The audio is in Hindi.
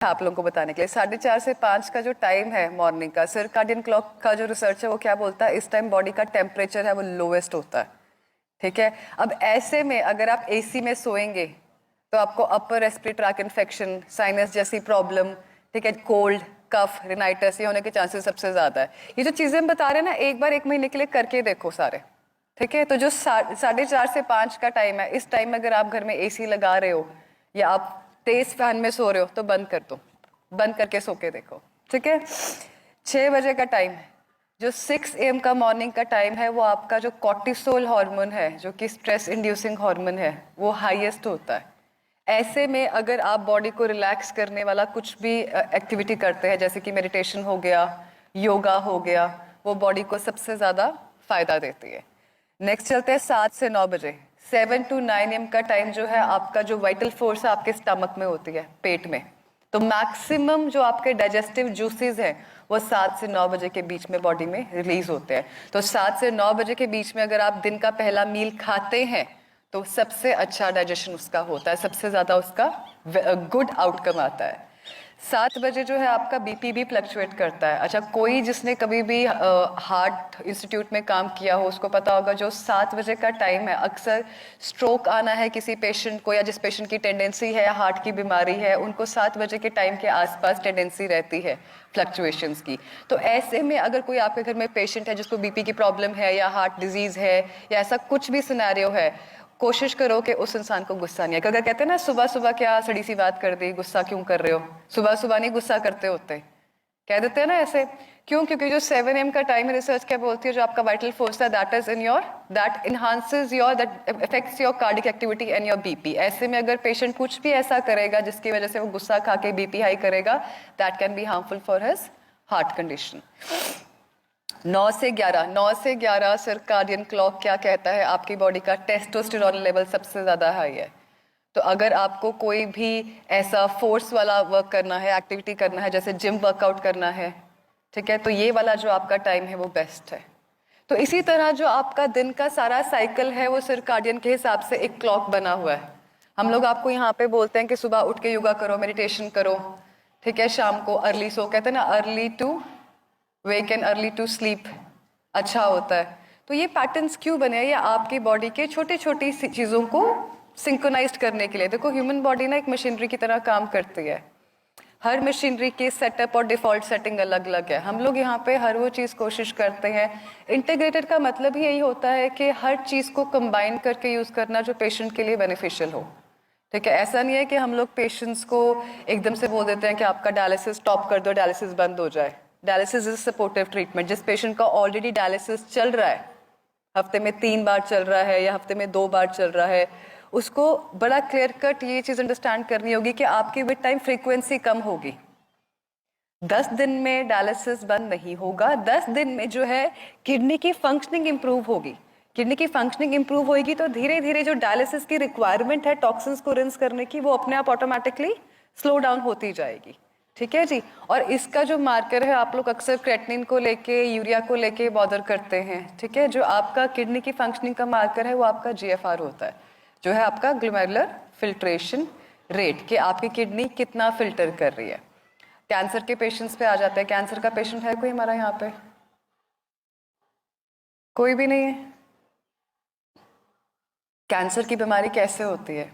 आप लोगों को बताने के लिए 4:30 से 5 का जो टाइम है मॉर्निंग का, सर्काडियन क्लॉक का जो रिसर्च है वो क्या बोलता है, इस टाइम बॉडी का टेम्परेचर है वो लोवेस्ट होता है। ठीक है, अब ऐसे में अगर आप एसी में सोएंगे तो आपको upper respiratory tract infection, sinus जैसी प्रॉब्लम, ठीक है, कोल्ड, कफ, रिनाइटिस, ये होने के चांसेस सबसे ज्यादा है। ये जो चीजें हम बता रहे हैं ना, एक बार 1 महीने के लिए करके देखो सारे। ठीक है, तो जो 4:30 से 5 का टाइम है, इस टाइम में अगर आप घर में एसी लगा रहे हो या आप तेज फैन में सो रहे हो तो बंद कर दो, बंद करके सो के देखो। ठीक है, 6 बजे का टाइम है, जो 6 AM का मॉर्निंग का टाइम है, वो आपका जो कॉर्टिसोल हार्मोन है, जो कि स्ट्रेस इंड्यूसिंग हार्मोन है, वो हाईएस्ट होता है। ऐसे में अगर आप बॉडी को रिलैक्स करने वाला कुछ भी एक्टिविटी करते हैं, जैसे कि मेडिटेशन हो गया, योगा हो गया, वो बॉडी को सबसे ज्यादा फायदा देती है। नेक्स्ट चलते हैं 7 से 9 बजे। 7 to 9 AM का टाइम जो है आपका जो वाइटल फोर्स है आपके स्टमक में होती है, पेट में। तो मैक्सिमम जो आपके डाइजेस्टिव जूसेस हैं वो 7 से 9 बजे के बीच में बॉडी में रिलीज होते हैं। तो 7 से 9 बजे के बीच में अगर आप दिन का पहला मील खाते हैं तो सबसे अच्छा डाइजेशन उसका होता है, सबसे ज्यादा उसका गुड आउटकम आता है। 7 बजे जो है आपका बीपी भी फ्लक्चुएट करता है। अच्छा, कोई जिसने कभी भी हार्ट इंस्टीट्यूट में काम किया हो उसको पता होगा, जो 7 बजे का टाइम है, अक्सर स्ट्रोक आना है किसी पेशेंट को, या जिस पेशेंट की टेंडेंसी है या हार्ट की बीमारी है, उनको 7 बजे के टाइम के आसपास टेंडेंसी रहती है फ्लक्चुएशंस की। तो ऐसे में अगर कोई आपके घर में पेशेंट है जिसको बीपी की प्रॉब्लम है या हार्ट डिजीज है या ऐसा कुछ भी सिनेरियो है, कोशिश करो कि उस इंसान को गुस्सा नहीं है। अगर कहते हैं ना सुबह सुबह क्या सड़ी सी बात कर दी, गुस्सा क्यों कर रहे हो, सुबह सुबह नहीं गुस्सा करते होते, कह देते हैं ना ऐसे। क्यों? क्योंकि जो 7 AM का टाइम है, रिसर्च क्या बोलती है, जो आपका वाइटल फोर्स है that is in your, that enhances your, that affects your cardiac activity and your BP. ऐसे में अगर पेशेंट कुछ भी ऐसा करेगा जिसकी वजह से वो गुस्सा खा के बीपी हाई करेगा, that can be harmful for his heart condition. 9 से 11 सर्काडियन क्लॉक क्या कहता है, आपकी बॉडी का टेस्टोस्टेरोन लेवल सबसे ज्यादा हाई है। तो अगर आपको कोई भी ऐसा फोर्स वाला वर्क करना है, एक्टिविटी करना है, जैसे जिम वर्कआउट करना है, ठीक है, तो ये वाला जो आपका टाइम है वो बेस्ट है। तो इसी तरह जो आपका दिन का सारा साइकिल है वो सर्काडियन के हिसाब से एक क्लॉक बना हुआ है। हम लोग आपको यहाँ पे बोलते हैं कि सुबह उठ के योगा करो, मेडिटेशन करो, ठीक है, शाम को अर्ली सो, कहते हैं ना early to wake and early to sleep अच्छा होता है। तो ये पैटर्न्स क्यों बने हैं? ये आपकी बॉडी के छोटी छोटी चीज़ों को सिंक्रोनाइज्ड करने के लिए। देखो, ह्यूमन बॉडी ना एक मशीनरी की तरह काम करती है। हर मशीनरी के सेटअप और डिफॉल्ट सेटिंग अलग अलग है। हम लोग यहाँ पे हर वो चीज़ कोशिश करते हैं। इंटीग्रेटेड का मतलब ही यही होता है कि हर चीज़ को कंबाइन करके यूज़ करना जो पेशेंट के लिए बेनिफिशियल हो। ठीक है, ऐसा नहीं है कि हम लोग पेशेंट्स को एकदम से बोल देते हैं कि आपका डायलिसिस स्टॉप कर दो, डायलिसिस बंद हो जाए। Dialysis is supportive treatment. जिस पेशेंट का ऑलरेडी डायलिसिस चल रहा है, हफ्ते में 3 बार चल रहा है या हफ्ते में 2 बार चल रहा है, उसको बड़ा क्लियर कट ये चीज अंडरस्टैंड करनी होगी कि आपकी विद टाइम फ्रीक्वेंसी कम होगी। 10 दिन में डायलिसिस बंद नहीं होगा, 10 दिन में जो है किडनी की फंक्शनिंग इंप्रूव होगी। किडनी की फंक्शनिंग इंप्रूव होगी तो धीरे धीरे जो डायलिसिस की रिक्वायरमेंट है टॉक्सिन्स को रिंस करने की, वो अपने आप ऑटोमेटिकली स्लो डाउन होती जाएगी। ठीक है जी। और इसका जो मार्कर है, आप लोग अक्सर क्रेटिनिन को लेके, यूरिया को लेके बॉदर करते हैं। ठीक है, जो आपका किडनी की फंक्शनिंग का मार्कर है वो आपका GFR होता है, जो है आपका ग्लोमेरुलर फिल्ट्रेशन रेट, कि आपकी किडनी कितना फिल्टर कर रही है। कैंसर के पेशेंट्स पे आ जाते हैं। कैंसर का पेशेंट है कोई हमारा यहाँ पे? कोई भी नहीं है। कैंसर की बीमारी कैसे होती है?